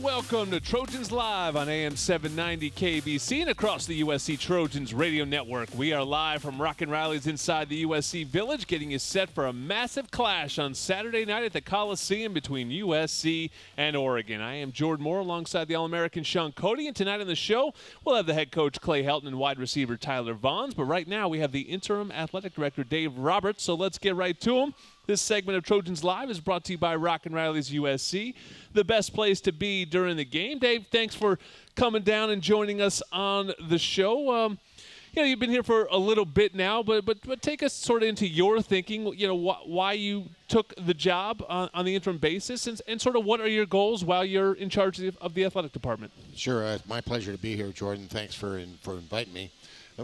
and welcome to Trojans Live on AM 790 KBC and across the USC Trojans radio network. We are live from Rockin' Riley's inside the USC Village, getting you set for a massive clash on Saturday night at the Coliseum between USC and Oregon. I am Jordan Moore alongside the All-American Sean Cody, and tonight on the show, we'll have the head coach Clay Helton and wide receiver Tyler Vaughns, but right now we have the interim athletic director Dave Roberts, so let's get right to him. This segment of Trojans Live is brought to you by Rockin' Riley's USC, the best place to be during the game. Dave, thanks for coming down and joining us on the show. You've been here for a little bit now, but take us sort of into your thinking, why you took the job on the interim basis, and sort of what are your goals while you're in charge of the athletic department? Sure. It's my pleasure to be here, Jordan. Thanks for inviting me.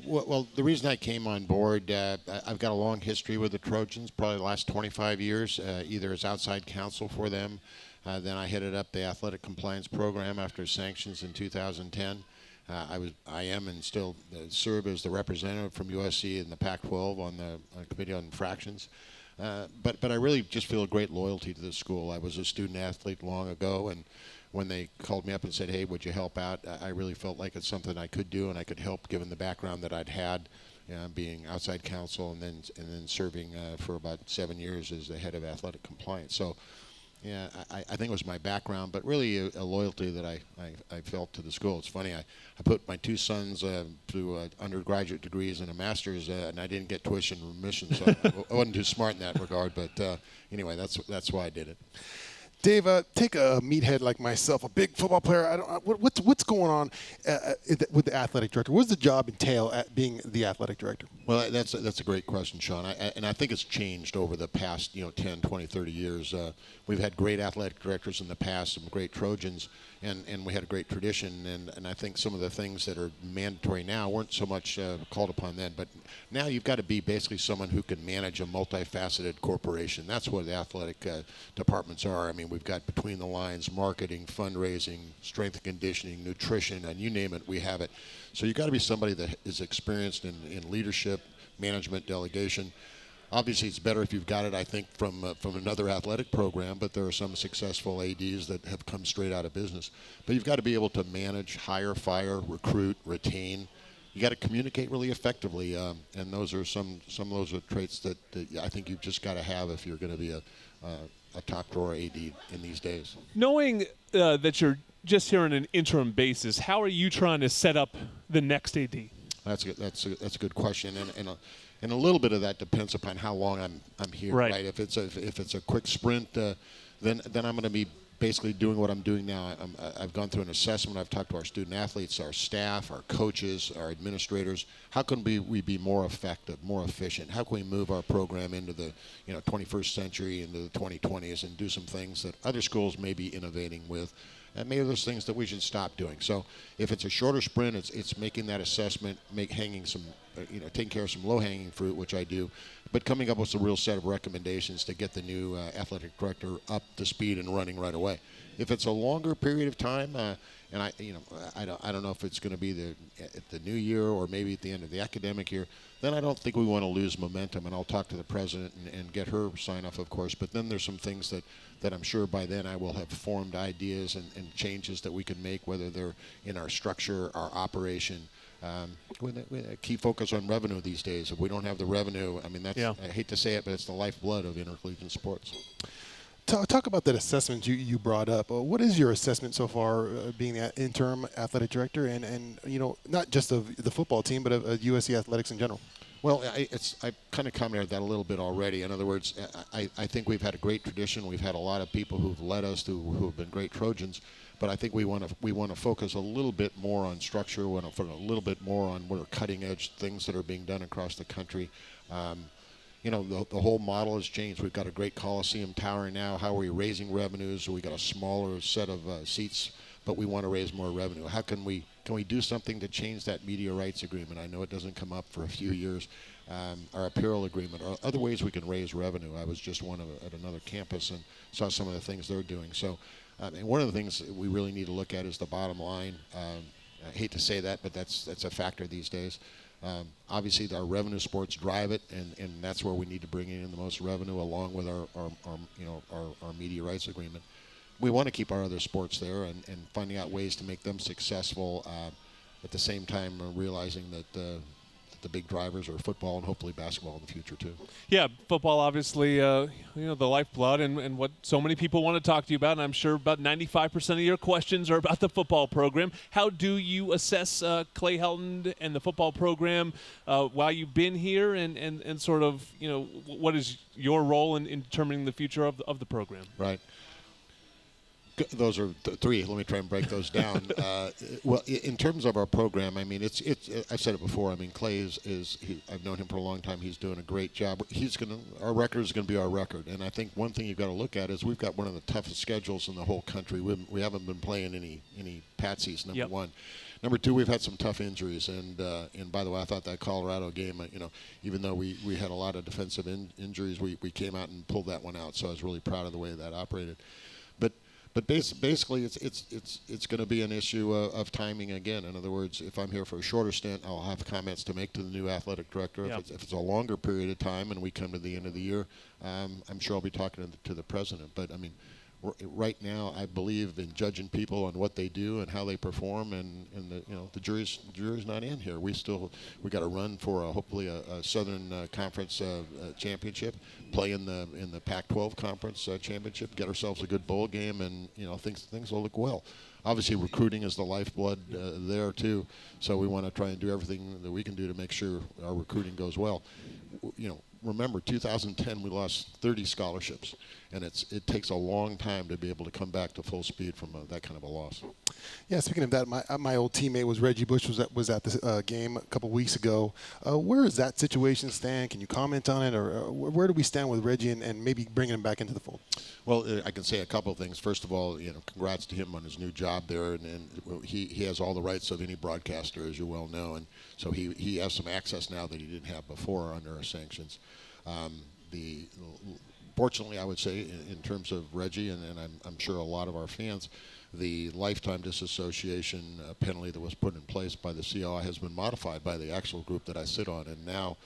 Well, the reason I came on board, I've got a long history with the Trojans, probably the last 25 years, either as outside counsel for them. Then I headed up the athletic compliance program after sanctions in 2010. I am and still serve as the representative from USC in the Pac-12 on the Committee on Infractions. But I really just feel a great loyalty to the school. I was a student athlete long ago, and when they called me up and said, hey, would you help out, I really felt like it's something I could do and I could help given the background that I'd had, being outside counsel and then serving for about 7 years as the head of athletic compliance. So, yeah, I think it was my background, but really a loyalty that I felt to the school. It's funny, I put my two sons through undergraduate degrees and a master's, and I didn't get tuition remission, so I wasn't too smart in that regard. But anyway, that's why I did it. Dave, take a meathead like myself, a big football player. What's going on with the athletic director? What does the job entail at being the athletic director? Well, that's a great question, Sean. I think it's changed over the past 10, 20, 30 years. We've had great athletic directors in the past, some great Trojans, and we had a great tradition. And I think some of the things that are mandatory now weren't so much called upon then. But now you've got to be basically someone who can manage a multifaceted corporation. That's what the athletic departments are. I mean, we've got between the lines, marketing, fundraising, strength and conditioning, nutrition, and you name it, we have it. So you've got to be somebody that is experienced in leadership, management, delegation. Obviously, it's better if you've got it, I think, from another athletic program, but there are some successful ADs that have come straight out of business. But you've got to be able to manage, hire, fire, recruit, retain. You got to communicate really effectively, and those are some of those are traits that I think you've just got to have if you're going to be a top drawer AD in these days. Knowing that you're just here on an interim basis, how are you trying to set up the next AD? That's a good question, and a little bit of that depends upon how long I'm here. Right. If it's a quick sprint, then I'm going to be basically doing what I'm doing now. I've gone through an assessment. I've talked to our student athletes, our staff, our coaches, our administrators. How can we be more effective, more efficient? How can we move our program into the 21st century, into the 2020s, and do some things that other schools may be innovating with? And maybe there's things that we should stop doing. So if it's a shorter sprint, it's making that assessment, taking care of some low-hanging fruit, which I do, but coming up with a real set of recommendations to get the new athletic director up to speed and running right away. If it's a longer period of time, and I don't know if it's going to be at the new year or maybe at the end of the academic year, then I don't think we want to lose momentum. And I'll talk to the president and get her sign off, of course. But then there's some things that I'm sure by then I will have formed ideas and changes that we can make, whether they're in our structure, our operation. With a key focus on revenue these days. If we don't have the revenue, I mean, I hate to say it, but it's the lifeblood of intercollegiate sports. Talk about that assessment you brought up. What is your assessment so far, being the interim athletic director, and not just of the football team, but of USC athletics in general? Well, I kind of commented that a little bit already. In other words, I think we've had a great tradition. We've had a lot of people who've led us who've been great Trojans. But I think we want to focus a little bit more on structure. We want to focus a little bit more on what are cutting edge things that are being done across the country. The whole model has changed. We've got a great Coliseum tower now. How are we raising revenues? We got a smaller set of seats, but we want to raise more revenue. How can we do something to change that media rights agreement? I know it doesn't come up for a few years. Our apparel agreement, or other ways we can raise revenue. I was just at another campus and saw some of the things they're doing. So. And one of the things that we really need to look at is the bottom line. I hate to say that, but that's a factor these days. Obviously, our revenue sports drive it, and that's where we need to bring in the most revenue, along with our media rights agreement. we want to keep our other sports there and finding out ways to make them successful. At the same time, realizing that the big drivers are football and hopefully basketball in the future too. Yeah, football obviously, the lifeblood and what so many people want to talk to you about, and I'm sure about 95% of your questions are about the football program. How do you assess Clay Helton and the football program while you've been here, and sort of, what is your role in determining the future of the program? Right. Those are three. Let me try and break those down. Well, in terms of our program, I mean, it's. I've said it before. I mean, Clay I've known him for a long time. He's doing a great job. Our record is going to be our record. And I think one thing you've got to look at is we've got one of the toughest schedules in the whole country. We haven't been playing any patsies. Number one. Number two, we've had some tough injuries. And by the way, I thought that Colorado game, even though we had a lot of defensive injuries, we came out and pulled that one out. So I was really proud of the way that operated. But basically, it's going to be an issue of timing again. In other words, if I'm here for a shorter stint, I'll have comments to make to the new athletic director. Yep. If it's a longer period of time and we come to the end of the year, I'm sure I'll be talking to the president. But I mean, right now, I believe in judging people on what they do and how they perform, and the jury's not in here. We got to run for hopefully a Southern Conference championship, play in the Pac-12 Conference championship, get ourselves a good bowl game, and things will look well. Obviously, recruiting is the lifeblood there too, so we want to try and do everything that we can do to make sure our recruiting goes well. Remember, 2010 we lost 30 scholarships, and it takes a long time to be able to come back to full speed from that kind of a loss. Yeah, speaking of that, my old teammate was Reggie Bush was at the game a couple weeks ago. Where does that situation stand? Can you comment on it, or where do we stand with Reggie and maybe bringing him back into the fold? Well, I can say a couple of things. First of all, congrats to him on his new job there, and he has all the rights of any broadcaster, as you well know, and so he has some access now that he didn't have before under our sanctions. Fortunately, I would say, in terms of Reggie, and I'm sure a lot of our fans, the lifetime disassociation penalty that was put in place by the COI has been modified by the actual group that I sit on, and now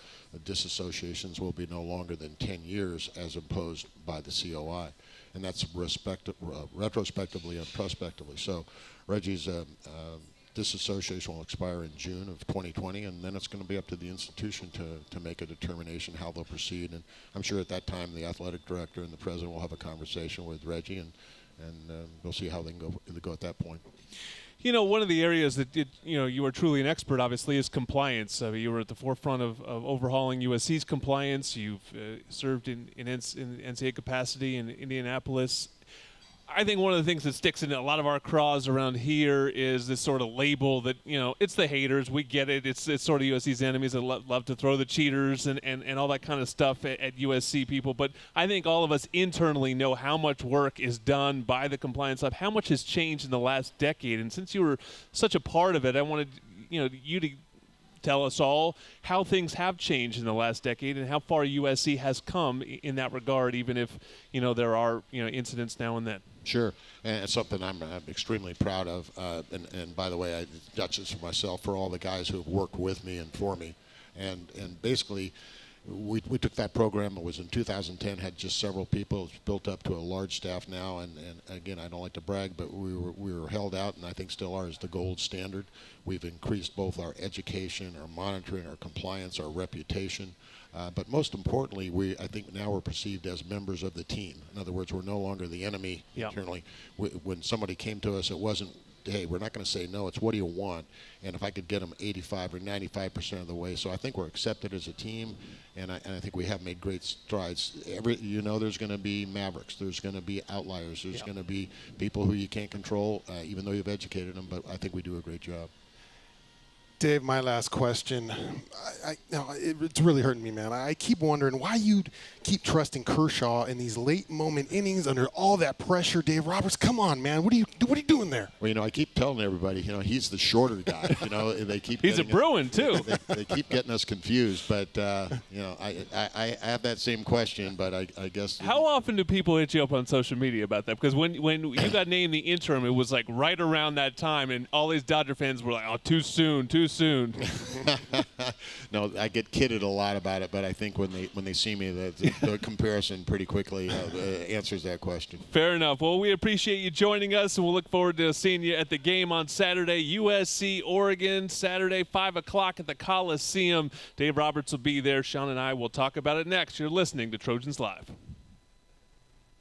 disassociations will be no longer than 10 years as imposed by the COI, and that's retrospectively and prospectively. So Reggie's disassociation will expire in June of 2020, and then it's going to be up to the institution to make a determination how they'll proceed. And I'm sure at that time the athletic director and the president will have a conversation with Reggie, and we'll see how they can go at that point. One of the areas that you are truly an expert, obviously, is compliance. You were at the forefront of overhauling USC's compliance. You've served in NCAA capacity in Indianapolis. I think one of the things that sticks in a lot of our craws around here is this sort of label that, it's the haters. We get it. It's sort of USC's enemies that love to throw the cheaters and all that kind of stuff at USC people. But I think all of us internally know how much work is done by the compliance side, how much has changed in the last decade. And since you were such a part of it, I wanted you to tell us all how things have changed in the last decade and how far USC has come in that regard, even if, there are, incidents now and then. Sure, and it's something I'm extremely proud of. And by the way, I not just for myself, for all the guys who have worked with me and for me. And basically, we took that program. It was in 2010, had just several people. It's built up to a large staff now. And again, I don't like to brag, but we were held out, and I think still are, as the gold standard. We've increased both our education, our monitoring, our compliance, our reputation. But most importantly, I think now we're perceived as members of the team. In other words, we're no longer the enemy internally. When somebody came to us, it wasn't, hey, we're not going to say no. It's what do you want? And if I could get them 85 or 95% of the way. So I think we're accepted as a team, and I think we have made great strides. There's going to be mavericks. There's going to be outliers. There's going to be people who you can't control, even though you've educated them. But I think we do a great job. Dave, my last question. It's really hurting me, man. I keep wondering why you keep trusting Kershaw in these late moment innings under all that pressure. Dave Roberts, come on, man. What are you doing there? Well, I keep telling everybody, he's the shorter guy. They keep. He's a Bruin too. They keep getting us confused, but I have that same question, but I guess. How often do people hit you up on social media about that? Because when you got named the interim, it was like right around that time, and all these Dodger fans were like, "Oh, too soon." soon. No, I get kidded a lot about it, but I think when they see me, the comparison pretty quickly answers that question. Fair enough. Well, we appreciate you joining us, and we'll look forward to seeing you at the game on Saturday. USC, Oregon, Saturday, 5 o'clock at the Coliseum. Dave Roberts will be there. Sean and I will talk about it next. You're listening to Trojans Live.